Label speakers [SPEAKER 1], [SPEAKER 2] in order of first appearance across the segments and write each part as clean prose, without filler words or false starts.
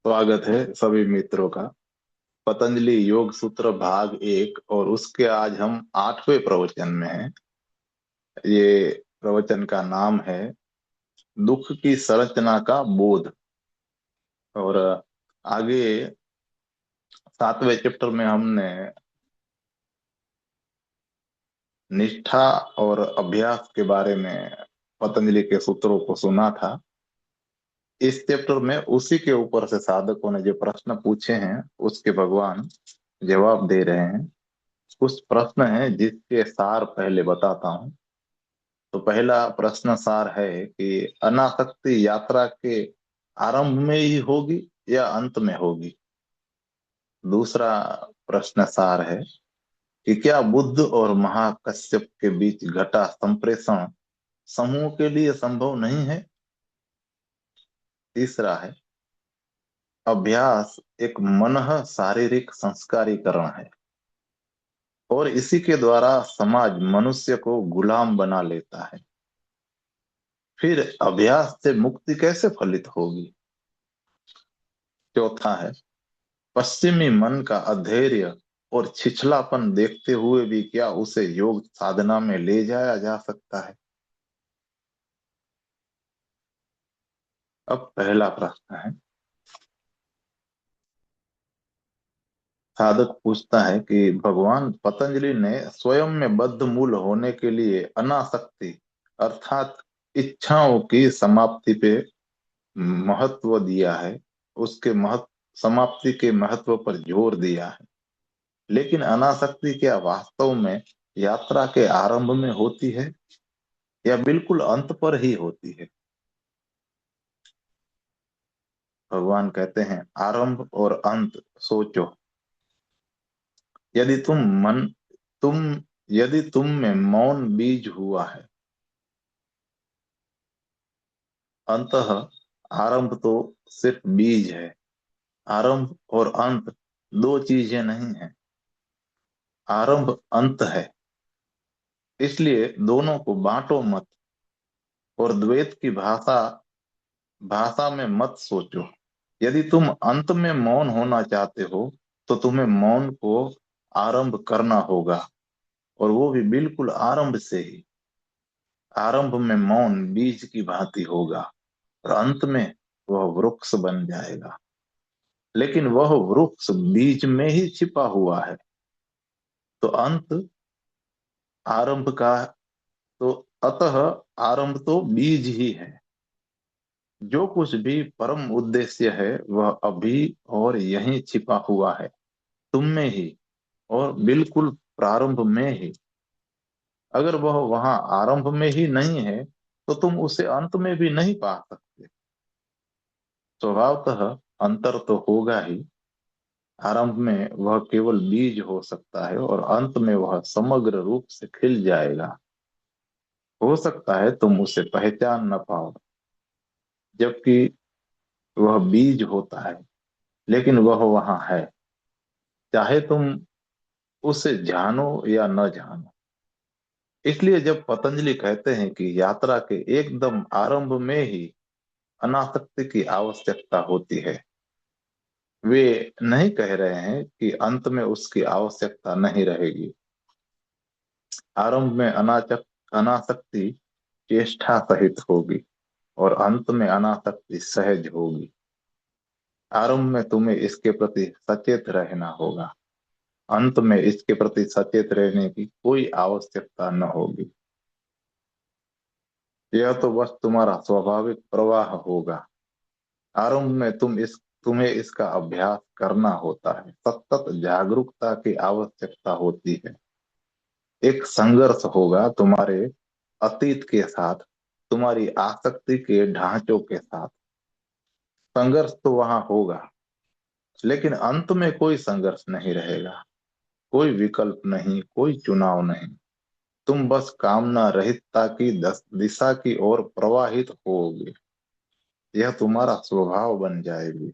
[SPEAKER 1] स्वागत है सभी मित्रों का। पतंजलि योग सूत्र भाग 1 और उसके आज हम 8वें प्रवचन में हैं। ये प्रवचन का नाम है दुख की संरचना का बोध। और आगे 7वें चैप्टर में हमने निष्ठा और अभ्यास के बारे में पतंजलि के सूत्रों को सुना था। इस चैप्टर में उसी के ऊपर से साधकों ने जो प्रश्न पूछे हैं उसके भगवान जवाब दे रहे हैं। कुछ प्रश्न है जिसके सार पहले बताता हूँ। तो पहला प्रश्न सार है कि अनासक्ति यात्रा के आरंभ में ही होगी या अंत में होगी। दूसरा प्रश्न सार है कि क्या बुद्ध और महाकश्यप के बीच घटा संप्रेषण समूह के लिए संभव नहीं है। तीसरा है अभ्यास एक मनः शारीरिक संस्कारीकरण है और इसी के द्वारा समाज मनुष्य को गुलाम बना लेता है। फिर अभ्यास से मुक्ति कैसे फलित होगी। चौथा है पश्चिमी मन का अधैर्य और छिछलापन देखते हुए भी क्या उसे योग साधना में ले जाया जा सकता है। अब पहला प्रश्न है, साधक पूछता है कि भगवान पतंजलि ने स्वयं में बद्ध मूल होने के लिए अनासक्ति अर्थात इच्छाओं की समाप्ति पे महत्व दिया है। उसके महत्व समाप्ति के महत्व पर जोर दिया है। लेकिन अनासक्ति क्या वास्तव में यात्रा के आरंभ में होती है या बिल्कुल अंत पर ही होती है। भगवान कहते हैं आरंभ और अंत सोचो। यदि तुम मन तुम यदि तुम में मौन बीज हुआ है, अंतः आरंभ तो सिर्फ बीज है। आरंभ और अंत दो चीजें नहीं है। आरंभ अंत है। इसलिए दोनों को बांटो मत और द्वैत की भाषा भाषा में मत सोचो। यदि तुम अंत में मौन होना चाहते हो तो तुम्हें मौन को आरंभ करना होगा और वो भी बिल्कुल आरंभ से ही। आरंभ में मौन बीज की भांति होगा और अंत में वह वृक्ष बन जाएगा। लेकिन वह वृक्ष बीज में ही छिपा हुआ है। तो अंत आरंभ का तो अतः आरंभ तो बीज ही है। जो कुछ भी परम उद्देश्य है वह अभी और यहीं छिपा हुआ है, तुम में ही और बिल्कुल प्रारंभ में ही। अगर वह वहां आरंभ में ही नहीं है तो तुम उसे अंत में भी नहीं पा सकते। स्वभावतः अंतर तो होगा ही। आरंभ में वह केवल बीज हो सकता है और अंत में वह समग्र रूप से खिल जाएगा। हो सकता है तुम उसे पहचान न पाओ, जबकि वह बीज होता है, लेकिन वह वहां है, चाहे तुम उसे जानो या न जानो। इसलिए जब पतंजलि कहते हैं कि यात्रा के एकदम आरंभ में ही अनासक्ति की आवश्यकता होती है, वे नहीं कह रहे हैं कि अंत में उसकी आवश्यकता नहीं रहेगी। आरंभ में अनासक्ति चेष्टा सहित होगी और अंत में अनासक्ति सहज होगी। आरंभ में तुम्हें इसके प्रति सचेत रहना होगा, अंत में इसके प्रति सचेत रहने की कोई आवश्यकता न होगी। यह तो बस तुम्हारा स्वाभाविक प्रवाह होगा। आरंभ में तुम्हें इसका अभ्यास करना होता है। सतत जागरूकता की आवश्यकता होती है। एक संघर्ष होगा तुम्हारे अतीत के साथ, तुम्हारी आसक्ति के ढांचों के साथ। संघर्ष तो वहां होगा, लेकिन अंत में कोई संघर्ष नहीं रहेगा। कोई विकल्प नहीं, कोई चुनाव नहीं। तुम बस कामना रहितता की दिशा की ओर प्रवाहित होगे। यह तुम्हारा स्वभाव बन जाएगी।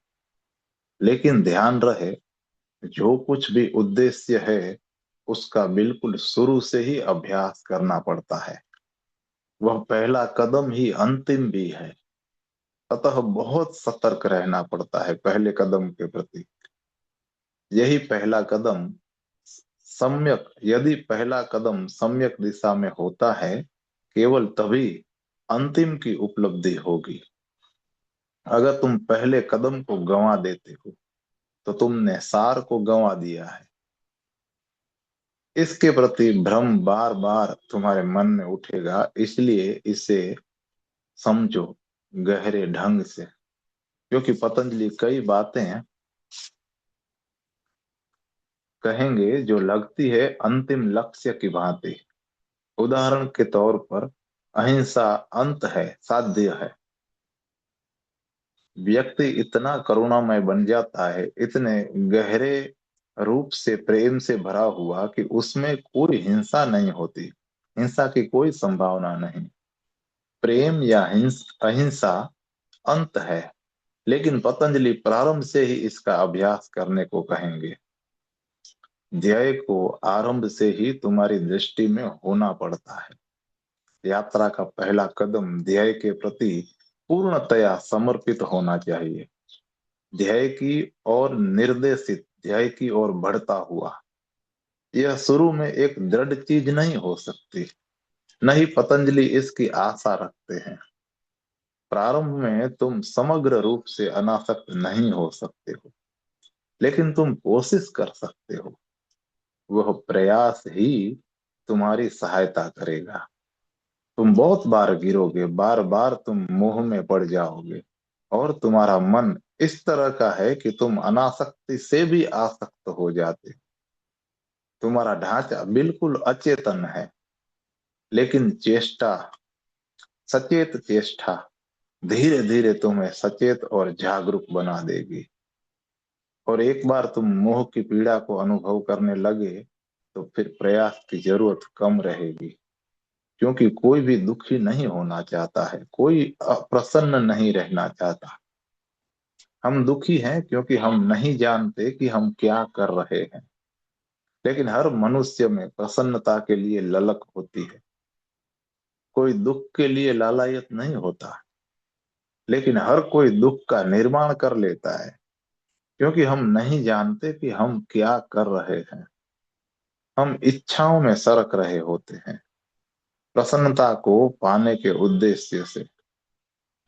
[SPEAKER 1] लेकिन ध्यान रहे, जो कुछ भी उद्देश्य है उसका बिल्कुल शुरू से ही अभ्यास करना पड़ता है। वह पहला कदम ही अंतिम भी है। अतः बहुत सतर्क रहना पड़ता है पहले कदम के प्रति। यही पहला कदम सम्यक यदि पहला कदम सम्यक दिशा में होता है, केवल तभी अंतिम की उपलब्धि होगी। अगर तुम पहले कदम को गंवा देते हो तो तुमने सार को गंवा दिया है। इसके प्रति भ्रम बार बार तुम्हारे मन में उठेगा, इसलिए इसे समझो गहरे ढंग से। क्योंकि पतंजलि कई बातें कहेंगे जो लगती है अंतिम लक्ष्य की भांति। उदाहरण के तौर पर अहिंसा अंत है, साध्य है। व्यक्ति इतना करुणामय बन जाता है, इतने गहरे रूप से प्रेम से भरा हुआ कि उसमें कोई हिंसा नहीं होती, हिंसा की कोई संभावना नहीं। प्रेम या अहिंसा अंत है, लेकिन पतंजलि प्रारंभ से ही इसका अभ्यास करने को कहेंगे। ध्येय को आरंभ से ही तुम्हारी दृष्टि में होना पड़ता है। यात्रा का पहला कदम ध्येय के प्रति पूर्णतया समर्पित होना चाहिए। ध्येय की ओर निर्देशित, ध्येय की ओर बढ़ता हुआ। यह शुरू में एक दृढ़ चीज नहीं हो सकती, नहीं पतंजलि इसकी आशा रखते हैं। प्रारंभ में तुम समग्र रूप से अनासक्त नहीं हो सकते हो, लेकिन तुम कोशिश कर सकते हो। वह प्रयास ही तुम्हारी सहायता करेगा। तुम बहुत बार गिरोगे, बार बार तुम मोह में पड़ जाओगे, और तुम्हारा मन इस तरह का है कि तुम अनासक्ति से भी आसक्त हो जाते हो। तुम्हारा ढांचा बिल्कुल अचेतन है, लेकिन चेष्टा, सचेत चेष्टा धीरे धीरे तुम्हें सचेत और जागरूक बना देगी। और एक बार तुम मोह की पीड़ा को अनुभव करने लगे तो फिर प्रयास की जरूरत कम रहेगी। क्योंकि कोई भी दुखी नहीं होना चाहता है, कोई अप्रसन्न नहीं रहना चाहता। हम दुखी हैं क्योंकि हम नहीं जानते कि हम क्या कर रहे हैं। लेकिन हर मनुष्य में प्रसन्नता के लिए ललक होती है। कोई दुख के लिए लालायत नहीं होता, लेकिन हर कोई दुख का निर्माण कर लेता है, क्योंकि हम नहीं जानते कि हम क्या कर रहे हैं। हम इच्छाओं में सरक रहे होते हैं, प्रसन्नता को पाने के उद्देश्य से।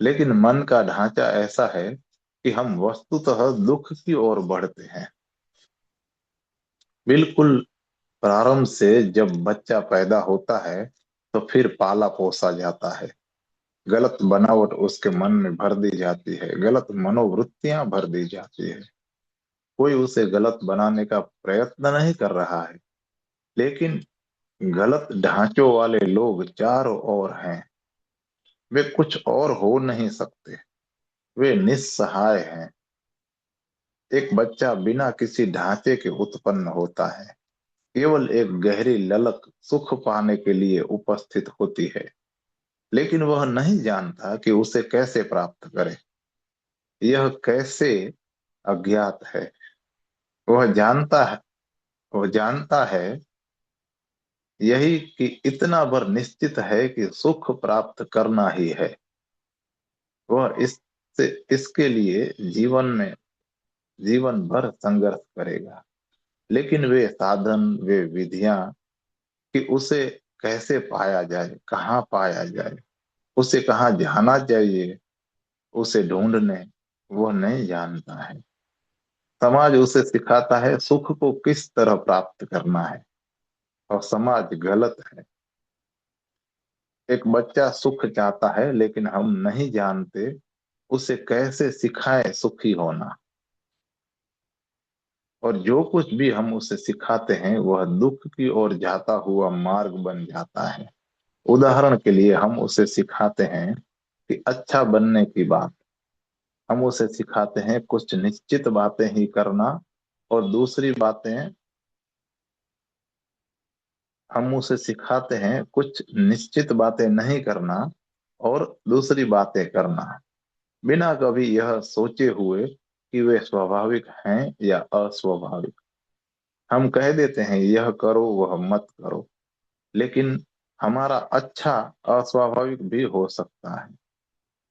[SPEAKER 1] लेकिन मन का ढांचा ऐसा है कि हम वस्तुतः दुख की ओर बढ़ते हैं। बिल्कुल प्रारंभ से जब बच्चा पैदा होता है तो फिर पाला पोसा जाता है। गलत बनावट उसके मन में भर दी जाती है, गलत मनोवृत्तियां भर दी जाती है। कोई उसे गलत बनाने का प्रयत्न नहीं कर रहा है, लेकिन गलत ढांचों वाले लोग चारों ओर हैं। वे कुछ और हो नहीं सकते, वे निस्सहाय हैं। एक बच्चा बिना किसी ढांचे के उत्पन्न होता है, केवल एक गहरी ललक सुख पाने के लिए उपस्थित होती है। लेकिन वह नहीं जानता कि उसे कैसे प्राप्त करे। यह कैसे अज्ञात है। वह जानता है वह जानता है यही कि इतना भर निश्चित है कि सुख प्राप्त करना ही है। वह इसके लिए जीवन भर संघर्ष करेगा। लेकिन वे साधन, वे विधियां कि उसे कैसे पाया जाए, कहाँ पाया जाए, उसे कहाँ जाना चाहिए, उसे ढूंढने, वह नहीं जानता है। समाज उसे सिखाता है सुख को किस तरह प्राप्त करना है, और समाज गलत है। एक बच्चा सुख चाहता है, लेकिन हम नहीं जानते उसे कैसे सिखाएं सुखी होना। और जो कुछ भी हम उसे सिखाते हैं वह दुख की ओर जाता हुआ मार्ग बन जाता है। उदाहरण के लिए हम उसे सिखाते हैं कि अच्छा बनने की बात, हम उसे सिखाते हैं कुछ निश्चित बातें ही करना, और दूसरी बातें हम उसे सिखाते हैं कुछ निश्चित बातें नहीं करना और दूसरी बातें करना, बिना कभी यह सोचे हुए कि वे स्वाभाविक हैं या अस्वाभाविक। हम कह देते हैं यह करो वह मत करो, लेकिन हमारा अच्छा अस्वाभाविक भी हो सकता है।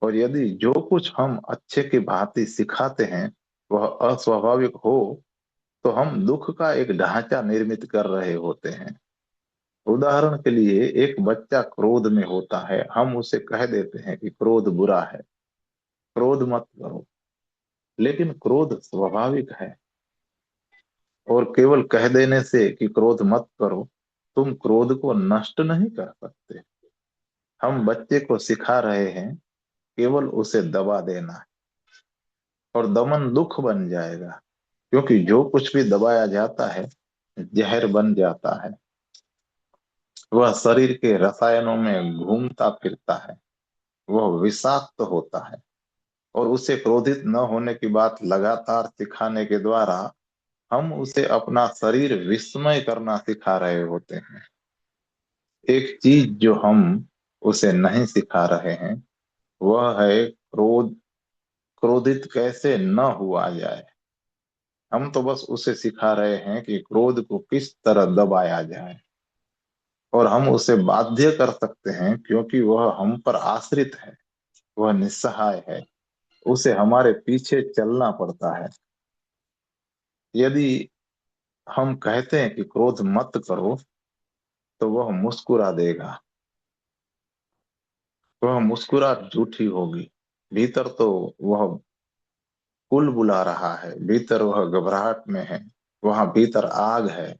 [SPEAKER 1] और यदि जो कुछ हम अच्छे की भांति सिखाते हैं वह अस्वाभाविक हो, तो हम दुख का एक ढांचा निर्मित कर रहे होते हैं। उदाहरण के लिए, एक बच्चा क्रोध में होता है, हम उसे कह देते हैं कि क्रोध बुरा है, क्रोध मत करो। लेकिन क्रोध स्वाभाविक है, और केवल कह देने से कि क्रोध मत करो, तुम क्रोध को नष्ट नहीं कर सकते। हम बच्चे को सिखा रहे हैं केवल उसे दबा देना है, और दमन दुख बन जाएगा, क्योंकि जो कुछ भी दबाया जाता है जहर बन जाता है। वह शरीर के रसायनों में घूमता फिरता है, वह विषाक्त होता है। और उसे क्रोधित न होने की बात लगातार सिखाने के द्वारा हम उसे अपना शरीर विस्मय करना सिखा रहे होते हैं। एक चीज जो हम उसे नहीं सिखा रहे हैं वह है क्रोधित कैसे न हुआ जाए। हम तो बस उसे सिखा रहे हैं कि क्रोध को किस तरह दबाया जाए। और हम उसे बाध्य कर सकते हैं क्योंकि वह हम पर आश्रित है, वह निस्सहाय है, उसे हमारे पीछे चलना पड़ता है। यदि हम कहते हैं कि क्रोध मत करो, तो वह मुस्कुरा देगा। वह मुस्कुराहट झूठी होगी, भीतर तो वह कुल बुला रहा है, भीतर वह घबराहट में है, वहां भीतर आग है,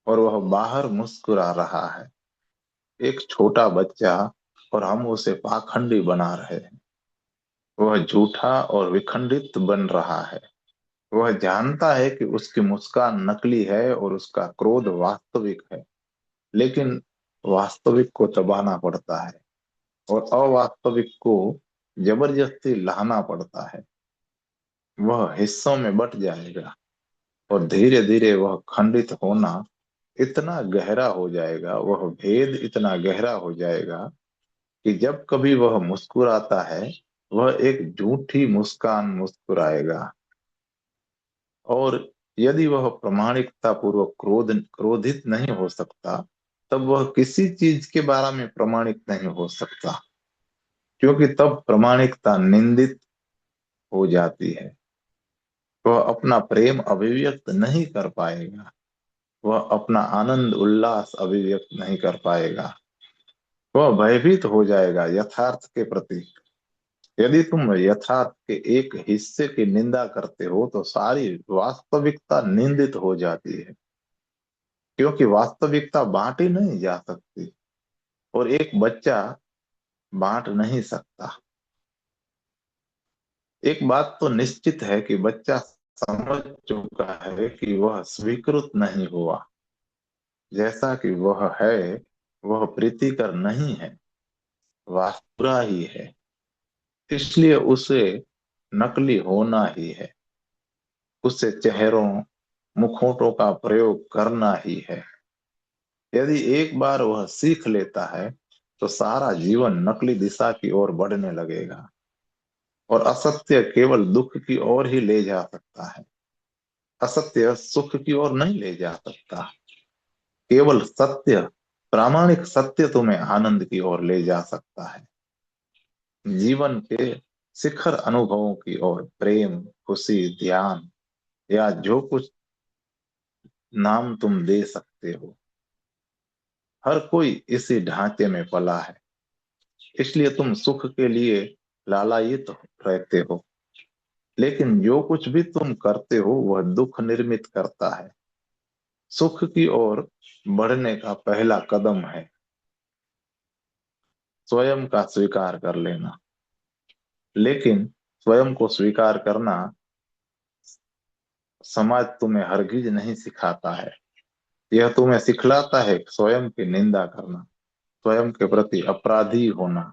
[SPEAKER 1] और वह बाहर मुस्कुरा रहा है। एक छोटा बच्चा, और हम उसे पाखंडी बना रहे हैं। वह झूठा और विखंडित बन रहा है। वह जानता है कि उसकी मुस्कान नकली है और उसका क्रोध वास्तविक है, लेकिन वास्तविक को दबाना पड़ता है और अवास्तविक को जबरदस्ती लाना पड़ता है। वह हिस्सों में बट जाएगा, और धीरे धीरे वह खंडित होना इतना गहरा हो जाएगा, वह भेद इतना गहरा हो जाएगा कि जब कभी वह मुस्कुराता है, वह एक झूठी मुस्कान मुस्कुराएगा। और यदि वह प्रामाणिकता पूर्वक क्रोधित नहीं हो सकता, तब वह किसी चीज के बारे में प्रमाणिक नहीं हो सकता, क्योंकि तब प्रामाणिकता निंदित हो जाती है। वह अपना प्रेम अभिव्यक्त नहीं कर पाएगा, वह अपना आनंद उल्लास अभिव्यक्त नहीं कर पाएगा। वह भयभीत हो जाएगा यथार्थ के प्रति। यदि तुम यथार्थ के एक हिस्से की निंदा करते हो, तो सारी वास्तविकता निंदित हो जाती है, क्योंकि वास्तविकता बांटी नहीं जा सकती, और एक बच्चा बांट नहीं सकता। एक बात तो निश्चित है कि बच्चा समझ चुका है कि वह स्वीकृत नहीं हुआ। जैसा कि वह है, वह प्रीतिकर नहीं है, वास्तुरा ही है। इसलिए उसे नकली होना ही है, उसे चेहरों मुखौटों का प्रयोग करना ही है। यदि एक बार वह सीख लेता है, तो सारा जीवन नकली दिशा की ओर बढ़ने लगेगा, और असत्य केवल दुख की ओर ही ले जा सकता है। असत्य सुख की ओर नहीं ले जा सकता। केवल सत्य, प्रामाणिक सत्य तुम्हें आनंद की ओर ले जा सकता है, जीवन के शिखर अनुभवों की ओर, प्रेम, खुशी, ध्यान, या जो कुछ नाम तुम दे सकते हो। हर कोई इसी ढांचे में पला है, इसलिए तुम सुख के लिए लालायित रहते हो। लेकिन जो कुछ भी तुम करते हो वह दुख निर्मित करता है। सुख की ओर बढ़ने का पहला कदम है स्वयं का स्वीकार कर लेना। लेकिन स्वयं को स्वीकार करना समाज तुम्हें हरगिज नहीं सिखाता है। यह तुम्हें सिखलाता है स्वयं की निंदा करना, स्वयं के प्रति अपराधी होना,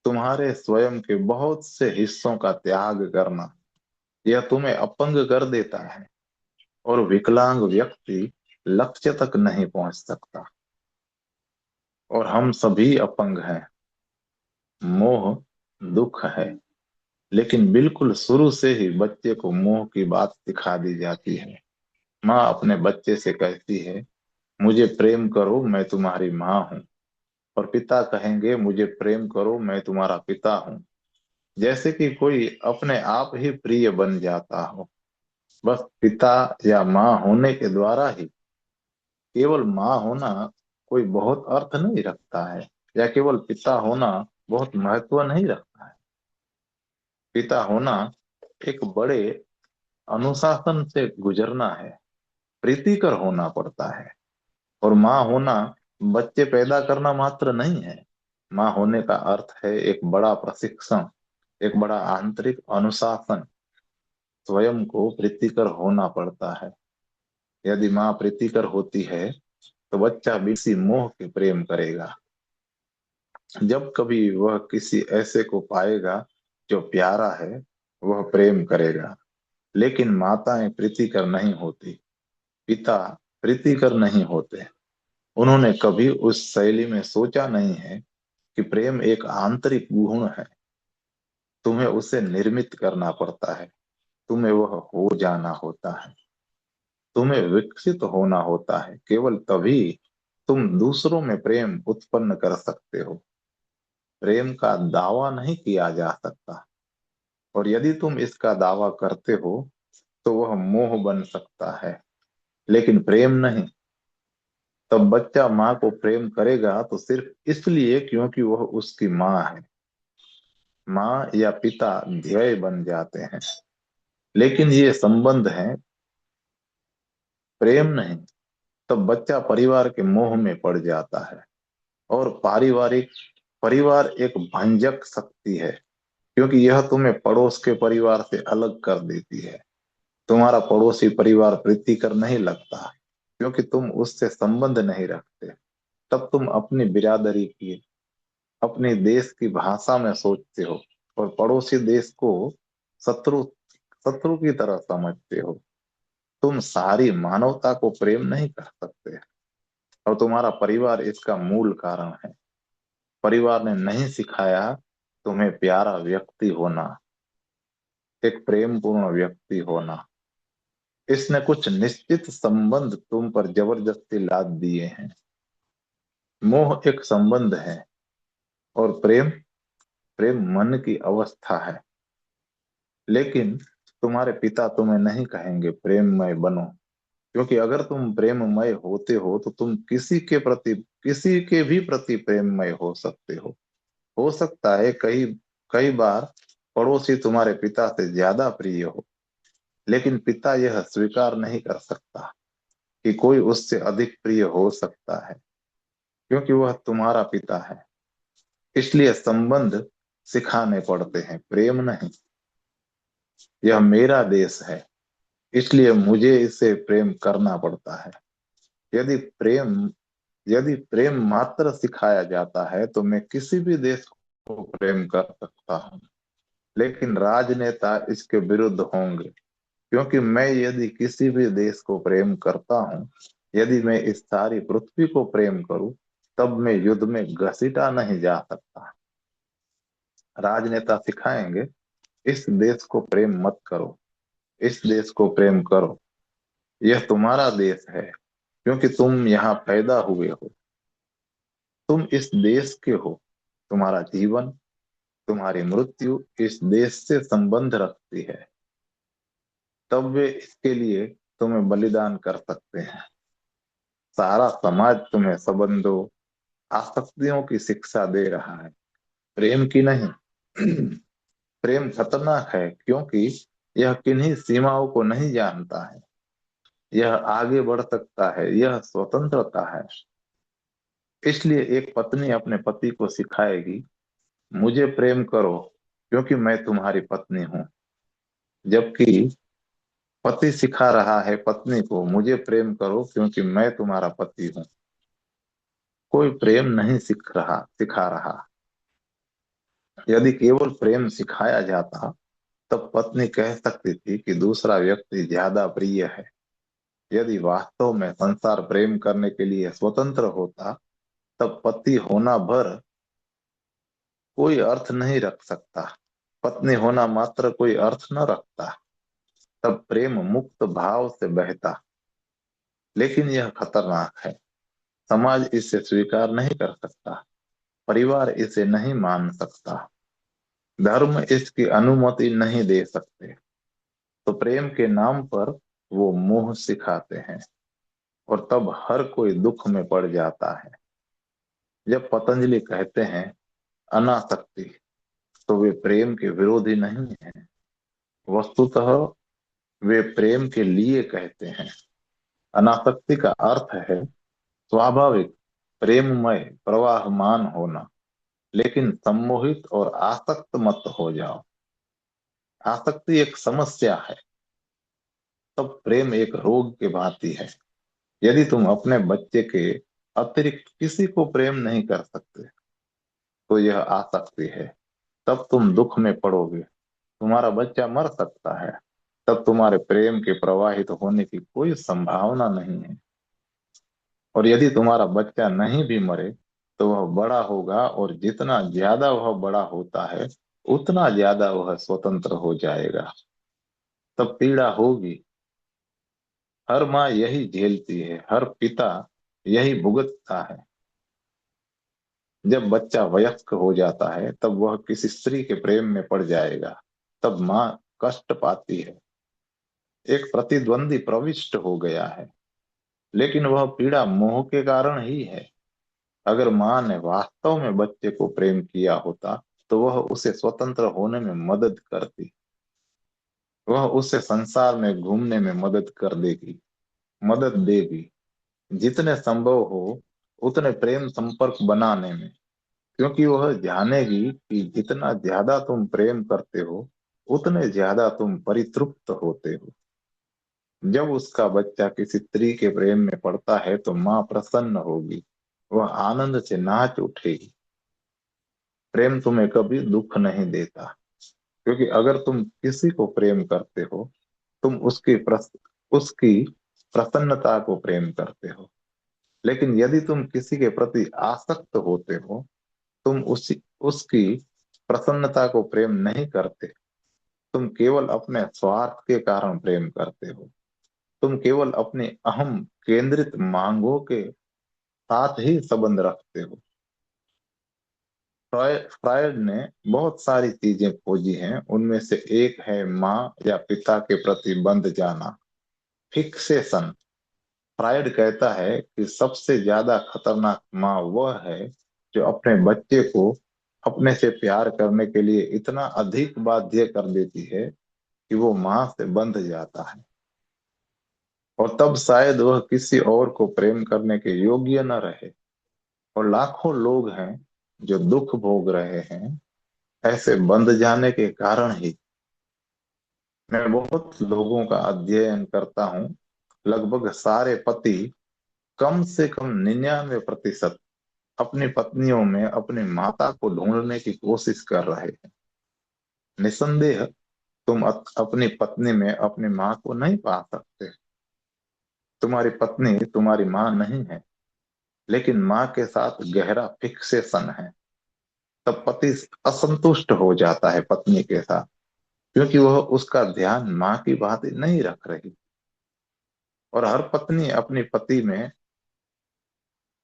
[SPEAKER 1] तुम्हारे स्वयं के बहुत से हिस्सों का त्याग करना। यह तुम्हें अपंग कर देता है, और विकलांग व्यक्ति लक्ष्य तक नहीं पहुंच सकता। और हम सभी अपंग हैं। मोह दुख है, लेकिन बिल्कुल शुरू से ही बच्चे को मोह की बात सिखा दी जाती है। माँ अपने बच्चे से कहती है, मुझे प्रेम करो, मैं तुम्हारी माँ हूँ। और पिता कहेंगे, मुझे प्रेम करो, मैं तुम्हारा पिता हूँ। जैसे कि कोई अपने आप ही प्रिय बन जाता हो। बस पिता या माँ होने के द्वारा ही, केवल माँ होना कोई बहुत अर्थ नहीं रखता है, या केवल पिता होना बहुत महत्व नहीं रखता है। पिता होना एक बड़े अनुशासन से गुजरना है, प्रीतिकर होना पड़ता है। और माँ होना बच्चे पैदा करना मात्र नहीं है। माँ होने का अर्थ है एक बड़ा प्रशिक्षण, एक बड़ा आंतरिक अनुशासन। स्वयं को प्रीतिकर होना पड़ता है। यदि माँ प्रीतिकर होती है तो बच्चा भी इसी मोह के प्रेम करेगा। जब कभी वह किसी ऐसे को पाएगा जो प्यारा है, वह प्रेम करेगा। लेकिन माताएं प्रीतिकर नहीं होती, पिता प्रीतिकर नहीं होते। उन्होंने कभी उस शैली में सोचा नहीं है कि प्रेम एक आंतरिक गुण है। तुम्हें उसे निर्मित करना पड़ता है, तुम्हें वह हो जाना होता है, तुम्हें विकसित होना होता है। केवल तभी तुम दूसरों में प्रेम उत्पन्न कर सकते हो। प्रेम का दावा नहीं किया जा सकता, और यदि तुम इसका दावा करते हो तो वह मोह बन सकता है, लेकिन प्रेम नहीं। तब बच्चा माँ को प्रेम करेगा तो सिर्फ इसलिए क्योंकि वह उसकी माँ है। माँ या पिता ध्येय बन जाते हैं, लेकिन ये संबंध है, प्रेम नहीं। तब बच्चा परिवार के मोह में पड़ जाता है। और पारिवारिक परिवार एक भंजक शक्ति है, क्योंकि यह तुम्हें पड़ोस के परिवार से अलग कर देती है। तुम्हारा पड़ोसी परिवार प्रीतिकर नहीं लगता, क्योंकि तुम उससे संबंध नहीं रखते। तब तुम अपनी बिरादरी की, अपने देश की भाषा में सोचते हो, और पड़ोसी देश को शत्रु शत्रु की तरह समझते हो। तुम सारी मानवता को प्रेम नहीं कर सकते, और तुम्हारा परिवार इसका मूल कारण है। परिवार ने नहीं सिखाया तुम्हें प्यारा व्यक्ति होना, एक प्रेम पूर्ण व्यक्ति होना। इसने कुछ निश्चित संबंध तुम पर जबरदस्ती लाद दिए हैं। मोह एक संबंध है, और प्रेम प्रेम मन की अवस्था है। लेकिन तुम्हारे पिता तुम्हें नहीं कहेंगे प्रेममय बनो, क्योंकि अगर तुम प्रेममय होते हो तो तुम किसी के भी प्रति प्रेममय हो सकते हो। हो सकता है कई कई बार पड़ोसी तुम्हारे पिता से ज्यादा प्रिय हो, लेकिन पिता यह स्वीकार नहीं कर सकता कि कोई उससे अधिक प्रिय हो सकता है, क्योंकि वह तुम्हारा पिता है। इसलिए संबंध सिखाने पड़ते हैं, प्रेम नहीं। यह मेरा देश है, इसलिए मुझे इसे प्रेम करना पड़ता है। यदि प्रेम यदि प्रेम मात्र सिखाया जाता है तो मैं किसी भी देश को प्रेम कर सकता हूँ, लेकिन राजनेता इसके विरुद्ध होंगे। क्योंकि मैं यदि किसी भी देश को प्रेम करता हूँ, यदि मैं इस सारी पृथ्वी को प्रेम करूं, तब मैं युद्ध में घसीटा नहीं जा सकता। राजनेता सिखाएंगे, इस देश को प्रेम मत करो, इस देश को प्रेम करो। यह तुम्हारा देश है, क्योंकि तुम यहाँ पैदा हुए हो, तुम इस देश के हो। तुम्हारा जीवन, तुम्हारी मृत्यु इस देश से संबंध रखती है। तब वे इसके लिए तुम्हें बलिदान कर सकते हैं। सारा समाज तुम्हें संबंधों, आसक्तियों की शिक्षा दे रहा है, प्रेम की नहीं। प्रेम खतरनाक है, क्योंकि यह किन्हीं सीमाओं को नहीं जानता है। यह आगे बढ़ सकता है, यह स्वतंत्रता है। इसलिए एक पत्नी अपने पति को सिखाएगी, मुझे प्रेम करो क्योंकि मैं तुम्हारी पत्नी हूं। जबकि पति सिखा रहा है पत्नी को, मुझे प्रेम करो क्योंकि मैं तुम्हारा पति हूं। कोई प्रेम नहीं सिखा रहा। यदि केवल प्रेम सिखाया जाता, तब पत्नी कह सकती थी कि दूसरा व्यक्ति ज्यादा प्रिय है। यदि वास्तव में संसार प्रेम करने के लिए स्वतंत्र होता, तब पति होना भर कोई अर्थ नहीं रख सकता, पत्नी होना मात्र कोई अर्थ न रखता। तब प्रेम मुक्त भाव से बहता। लेकिन यह खतरनाक है। समाज इसे स्वीकार नहीं कर सकता, परिवार इसे नहीं मान सकता। धर्म इसकी अनुमति नहीं दे सकते, तो प्रेम के नाम पर वो मोह सिखाते हैं, और तब हर कोई दुख में पड़ जाता है। जब पतंजलि कहते हैं अनासक्ति, तो वे प्रेम के विरोधी नहीं हैं, वस्तुतः वे प्रेम के लिए कहते हैं। अनासक्ति का अर्थ है स्वाभाविक प्रेममय प्रवाहमान होना, लेकिन सम्मोहित और आसक्त मत हो जाओ। आसक्ति एक समस्या है, तब प्रेम एक रोग के भांति है। यदि तुम अपने बच्चे के अतिरिक्त किसी को प्रेम नहीं कर सकते, तो यह आसक्ति है। तब तुम दुख में पड़ोगे, तुम्हारा बच्चा मर सकता है, तब तुम्हारे प्रेम के प्रवाहित होने की कोई संभावना नहीं है। और यदि तुम्हारा बच्चा नहीं भी मरे, तो वह बड़ा होगा, और जितना ज्यादा वह बड़ा होता है, उतना ज्यादा वह स्वतंत्र हो जाएगा। तब पीड़ा होगी। हर माँ यही झेलती है, हर पिता यही भुगतता है। जब बच्चा वयस्क हो जाता है, तब वह किसी स्त्री के प्रेम में पड़ जाएगा, तब माँ कष्ट पाती है। एक प्रतिद्वंदी प्रविष्ट हो गया है, लेकिन वह पीड़ा मोह के कारण ही है। अगर माँ ने वास्तव में बच्चे को प्रेम किया होता, तो वह उसे स्वतंत्र होने में मदद करती। वह उसे संसार में घूमने में मदद देगी, जितने संभव हो उतने प्रेम संपर्क बनाने में, क्योंकि वह जानेगी कि जितना ज्यादा तुम प्रेम करते हो, उतने ज्यादा तुम परितृप्त होते हो। जब उसका बच्चा किसी स्त्री के प्रेम में पड़ता है, तो माँ प्रसन्न होगी, वह आनंद से नाच उठेगी। प्रेम तुम्हें कभी दुख नहीं देता, क्योंकि अगर तुम किसी को प्रेम करते हो, तुम उसकी प्रसन्नता को प्रेम करते हो। लेकिन यदि तुम किसी के प्रति आसक्त होते हो, तुम उसकी प्रसन्नता को प्रेम नहीं करते। तुम केवल अपने स्वार्थ के कारण प्रेम करते हो। तुम केवल अपनी अहम केंद्रित मांगों के साथ ही संबंध रखते हो। फ्रायड ने बहुत सारी चीजें खोजी हैं, उनमें से एक है माँ या पिता के प्रति बंध जाना, फिक्सेशन। फ्रायड कहता है कि सबसे ज्यादा खतरनाक माँ वह है जो अपने बच्चे को अपने से प्यार करने के लिए इतना अधिक बाध्य कर देती है कि वो माँ से बंध जाता है, और तब शायद वह किसी और को प्रेम करने के योग्य न रहे। और लाखों लोग हैं जो दुख भोग रहे हैं ऐसे बंध जाने के कारण ही। मैं बहुत लोगों का अध्ययन करता हूँ, लगभग सारे पति, कम से कम 99%, अपनी पत्नियों में अपनी माता को ढूंढने की कोशिश कर रहे हैं। निसंदेह तुम अपनी पत्नी में अपनी माँ को नहीं पा सकते। तुम्हारी पत्नी तुम्हारी माँ नहीं है, लेकिन माँ के साथ गहरा फिक्सेशन है। तब पति असंतुष्ट हो जाता है पत्नी के साथ, क्योंकि वह उसका ध्यान माँ की भांति नहीं रख रही। और हर पत्नी अपनी पति में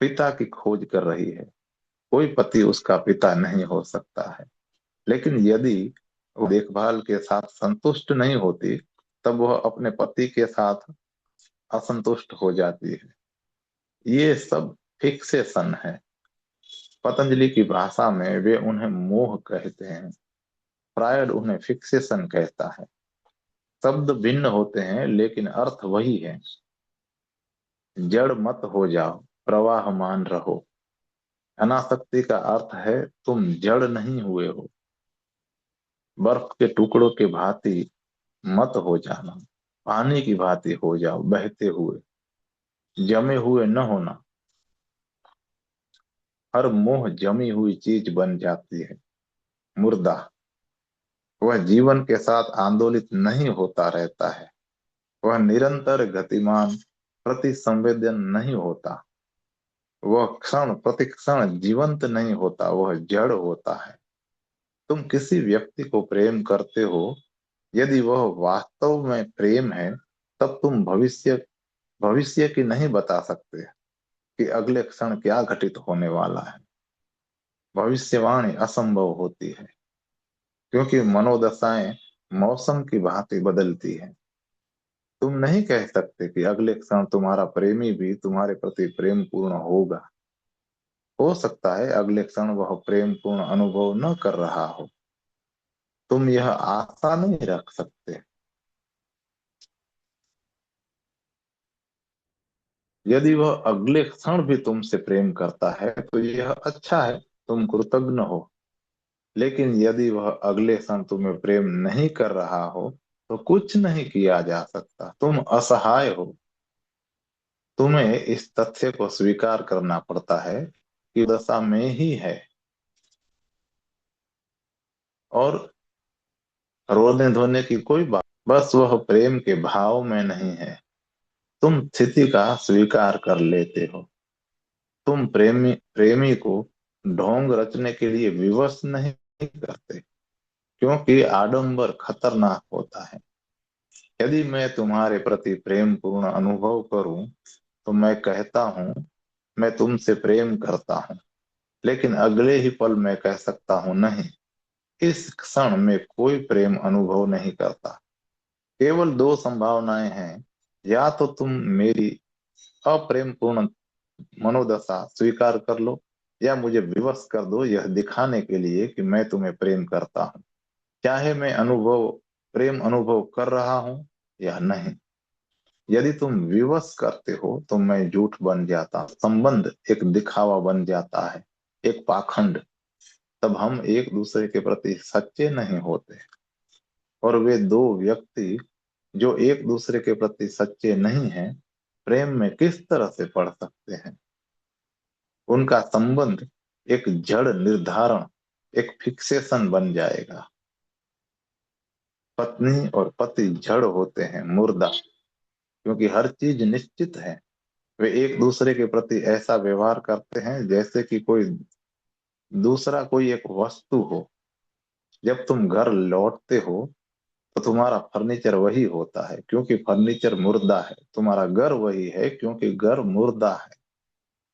[SPEAKER 1] पिता की खोज कर रही है। कोई पति उसका पिता नहीं हो सकता है। लेकिन यदि वो देखभाल के साथ संतुष्ट नहीं होती, तब वह अपने पति के साथ असंतुष्ट हो जाती है। ये सब फिक्सेशन है। पतंजलि की भाषा में वे उन्हें मोह कहते हैं, फ्रायड उन्हें फिक्सेशन कहता है। शब्द भिन्न होते हैं, लेकिन अर्थ वही है। जड़ मत हो जाओ, प्रवाहमान रहो। अनासक्ति का अर्थ है तुम जड़ नहीं हुए हो। बर्फ के टुकड़ों के भांति मत हो जाना, पानी की भांति हो जाओ, बहते हुए, जमे हुए न होना। हर मोह जमी हुई चीज बन जाती है, मुर्दा। वह जीवन के साथ आंदोलित नहीं होता रहता है। वह निरंतर गतिमान प्रति संवेदन नहीं होता। वह क्षण प्रति क्षण जीवंत नहीं होता, वह जड़ होता है। तुम किसी व्यक्ति को प्रेम करते हो, यदि वह वास्तव में प्रेम है, तब तुम भविष्य भविष्य की नहीं बता सकते कि अगले क्षण क्या घटित होने वाला है। भविष्यवाणी असंभव होती है। क्योंकि मनोदशाएं मौसम की भांति बदलती हैं। तुम नहीं कह सकते कि अगले क्षण तुम्हारा प्रेमी भी तुम्हारे प्रति प्रेम पूर्ण होगा। हो सकता है अगले क्षण वह प्रेम पूर्ण अनुभव न कर रहा हो। तुम यह आशा नहीं रख सकते। यदि वह अगले क्षण भी तुमसे प्रेम करता है तो यह अच्छा है, तुम कृतज्ञ हो। लेकिन यदि वह अगले क्षण तुम्हें प्रेम नहीं कर रहा हो तो कुछ नहीं किया जा सकता, तुम असहाय हो। तुम्हें इस तथ्य को स्वीकार करना पड़ता है कि दशा में ही है। और रोने धोने की कोई बात, बस वह प्रेम के भाव में नहीं है। तुम स्थिति का स्वीकार कर लेते हो। तुम प्रेमी प्रेमी को ढोंग रचने के लिए विवश नहीं करते, क्योंकि आडंबर खतरनाक होता है। यदि मैं तुम्हारे प्रति प्रेम पूर्ण अनुभव करूं तो मैं कहता हूं मैं तुमसे प्रेम करता हूं, लेकिन अगले ही पल मैं कह सकता हूं नहीं, इस क्षण में कोई प्रेम अनुभव नहीं करता। केवल दो संभावनाएं हैं, या तो तुम मेरी अप्रेम पूर्ण मनोदशा स्वीकार कर लो, या मुझे विवश कर दो यह दिखाने के लिए कि मैं तुम्हें प्रेम करता हूँ, चाहे मैं प्रेम अनुभव कर रहा हूं या नहीं। यदि तुम विवश करते हो तो मैं झूठ बन जाता हूं, संबंध एक दिखावा बन जाता है, एक पाखंड। तब हम एक दूसरे के प्रति सच्चे नहीं होते। और वे दो व्यक्ति जो एक दूसरे के प्रति सच्चे नहीं हैं, प्रेम में किस तरह से पड़ सकते हैं? उनका संबंध एक जड़ निर्धारण, एक फिक्सेशन बन जाएगा। पत्नी और पति जड़ होते हैं, मुर्दा, क्योंकि हर चीज निश्चित है। वे एक दूसरे के प्रति ऐसा व्यवहार करते हैं जैसे कि कोई एक वस्तु हो। जब तुम घर लौटते हो तो तुम्हारा फर्नीचर वही होता है, क्योंकि फर्नीचर मुर्दा है। तुम्हारा घर वही है, क्योंकि घर मुर्दा है।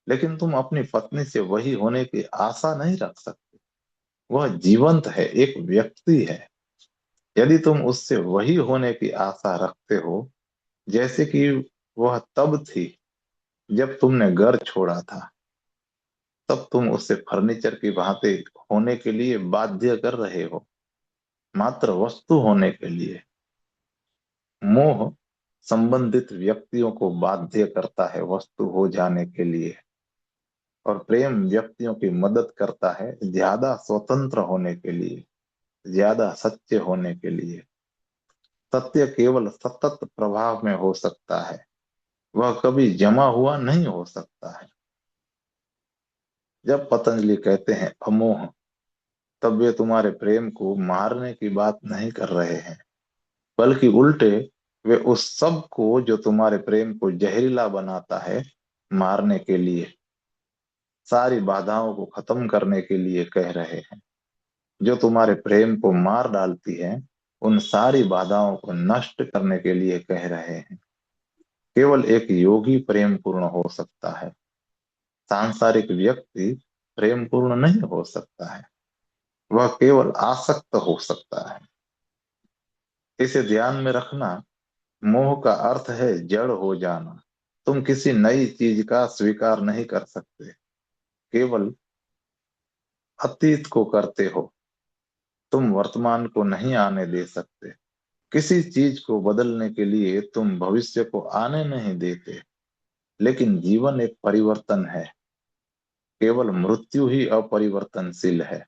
[SPEAKER 1] लेकिन तुम अपनी पत्नी से वही होने की आशा नहीं रख सकते। वह जीवंत है, एक व्यक्ति है। यदि तुम उससे वही होने की आशा रखते हो जैसे कि वह तब थी जब तुमने घर छोड़ा था, तब तुम उससे फर्नीचर की भांति होने के लिए बाध्य कर रहे हो, मात्र वस्तु होने के लिए। मोह संबंधित व्यक्तियों को बाध्य करता है वस्तु हो जाने के लिए, और प्रेम व्यक्तियों की मदद करता है ज्यादा स्वतंत्र होने के लिए, ज्यादा सच्चे होने के लिए। सत्य केवल सतत प्रभाव में हो सकता है, वह कभी जमा हुआ नहीं हो सकता है। जब पतंजलि कहते हैं अमोह, तब वे तुम्हारे प्रेम को मारने की बात नहीं कर रहे हैं, बल्कि उल्टे वे उस सब को जो तुम्हारे प्रेम को जहरीला बनाता है, मारने के लिए, सारी बाधाओं को खत्म करने के लिए कह रहे हैं। जो तुम्हारे प्रेम को मार डालती है, उन सारी बाधाओं को नष्ट करने के लिए कह रहे हैं। केवल एक योगी प्रेम पूर्ण हो सकता है, सांसारिक व्यक्ति प्रेम पूर्ण नहीं हो सकता है। वह केवल आसक्त हो सकता है। इसे ध्यान में रखना। मोह का अर्थ है जड़ हो जाना। तुम किसी नई चीज का स्वीकार नहीं कर सकते, केवल अतीत को करते हो। तुम वर्तमान को नहीं आने दे सकते। किसी चीज को बदलने के लिए तुम भविष्य को आने नहीं देते। लेकिन जीवन एक परिवर्तन है, केवल मृत्यु ही अपरिवर्तनशील है।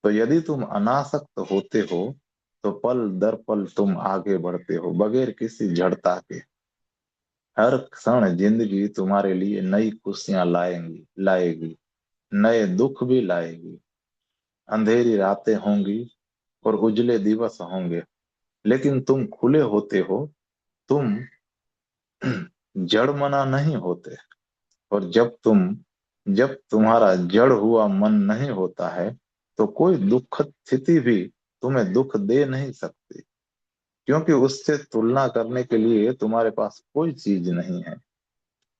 [SPEAKER 1] तो यदि तुम अनासक्त होते हो तो पल दर पल तुम आगे बढ़ते हो बगैर किसी जड़ता के। हर क्षण जिंदगी तुम्हारे लिए नई खुशियां लाएगी, नए दुख भी लाएगी। अंधेरी रातें होंगी और उजले दिवस होंगे, लेकिन तुम खुले होते हो। तुम जड़ मना नहीं होते। और जब तुम्हारा जड़ हुआ मन नहीं होता है तो कोई दुखद स्थिति भी तुम्हें दुख दे नहीं सकती, क्योंकि उससे तुलना करने के लिए तुम्हारे पास कोई चीज नहीं है।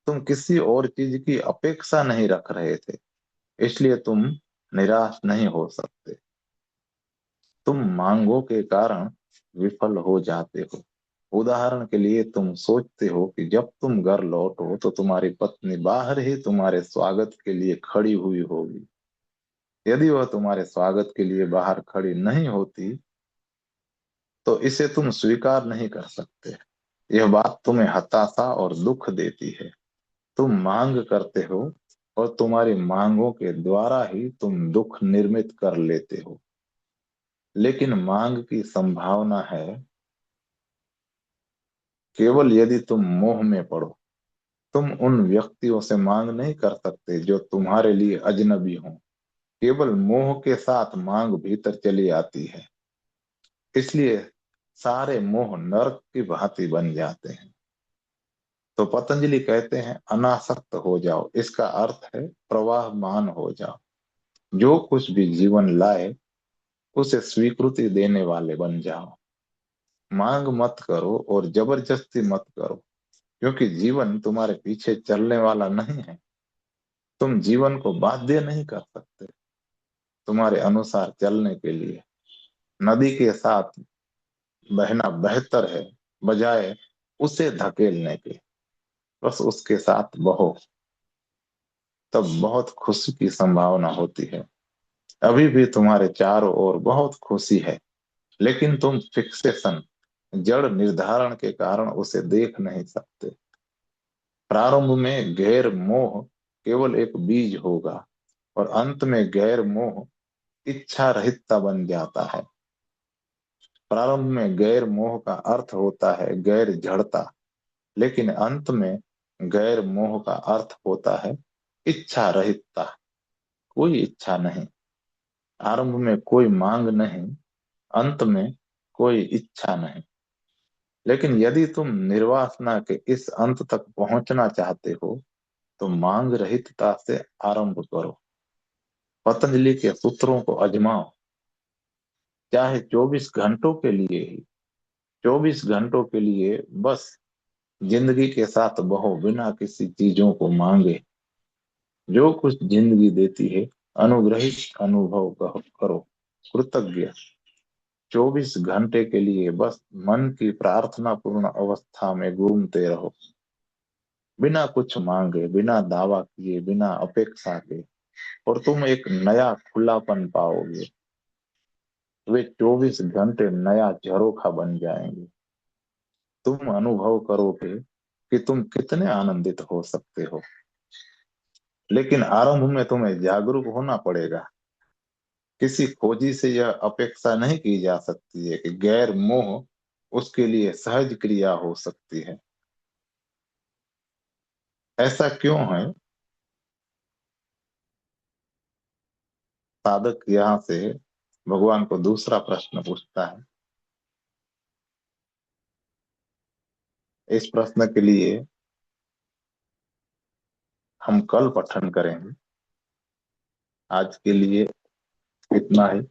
[SPEAKER 1] तुम किसी और चीज की अपेक्षा नहीं रख रहे थे, इसलिए तुम निराश नहीं हो सकते। तुम मांगों के कारण विफल हो जाते हो। उदाहरण के लिए तुम सोचते हो कि जब तुम घर लौटो तो तुम्हारी पत्नी बाहर ही तुम्हारे स्वागत के लिए खड़ी हुई होगी। यदि वह तुम्हारे स्वागत के लिए बाहर खड़ी नहीं होती तो इसे तुम स्वीकार नहीं कर सकते। यह बात तुम्हें हताशा और दुख देती है। तुम मांग करते हो और तुम्हारी मांगों के द्वारा ही तुम दुख निर्मित कर लेते हो। लेकिन मांग की संभावना है केवल यदि तुम मोह में पड़ो। तुम उन व्यक्तियों से मांग नहीं कर सकते जो तुम्हारे लिए अजनबी हों। केवल मोह के साथ मांग भीतर चली आती है। इसलिए सारे मोह नरक की भांति बन जाते हैं। तो पतंजलि कहते हैं अनासक्त हो जाओ, इसका अर्थ है प्रवाहमान हो जाओ। जो कुछ भी जीवन लाए उसे स्वीकृति देने वाले बन जाओ। मांग मत करो और जबरदस्ती मत करो, क्योंकि जीवन तुम्हारे पीछे चलने वाला नहीं है। तुम जीवन को बाध्य नहीं कर सकते तुम्हारे अनुसार चलने के लिए। नदी के साथ बहना बेहतर है बजाय उसे धकेलने के। बस उसके साथ बहो, तब बहुत खुशी की संभावना होती है। अभी भी तुम्हारे चारों ओर बहुत खुशी है, लेकिन तुम फिक्सेशन, जड़ निर्धारण के कारण उसे देख नहीं सकते। प्रारंभ में गैर मोह केवल एक बीज होगा और अंत में गैर मोह इच्छा रहितता बन जाता है। प्रारंभ में गैर मोह का अर्थ होता है गैर जड़ता, लेकिन अंत में गैर मोह का अर्थ होता है इच्छा रहितता। कोई इच्छा नहीं। आरंभ में कोई मांग नहीं, अंत में कोई इच्छा नहीं। लेकिन यदि तुम निर्वासना के इस अंत तक पहुंचना चाहते हो तो मांग रहितता से आरंभ करो। पतंजलि के सूत्रों को अजमाओ, चाहे 24 घंटों के लिए ही। 24 घंटों के लिए बस जिंदगी के साथ बहो बिना किसी चीजों को मांगे। जो कुछ जिंदगी देती है अनुग्रहित अनुभव करो, कृतज्ञ। 24 घंटे के लिए बस मन की प्रार्थना पूर्ण अवस्था में घूमते रहो, बिना कुछ मांगे, बिना दावा किए, बिना अपेक्षा के। और तुम एक नया खुलापन पाओगे। वे 24 घंटे नया झरोखा बन जाएंगे। तुम अनुभव करोगे कि तुम कितने आनंदित हो सकते हो। लेकिन आरंभ में तुम्हें जागरूक होना पड़ेगा। किसी खोजी से यह अपेक्षा नहीं की जा सकती है कि गैर मोह उसके लिए सहज क्रिया हो सकती है। ऐसा क्यों है? साधक यहाँ से भगवान को दूसरा प्रश्न पूछता है। इस प्रश्न के लिए हम कल पठन करेंगे। आज के लिए इतना ही।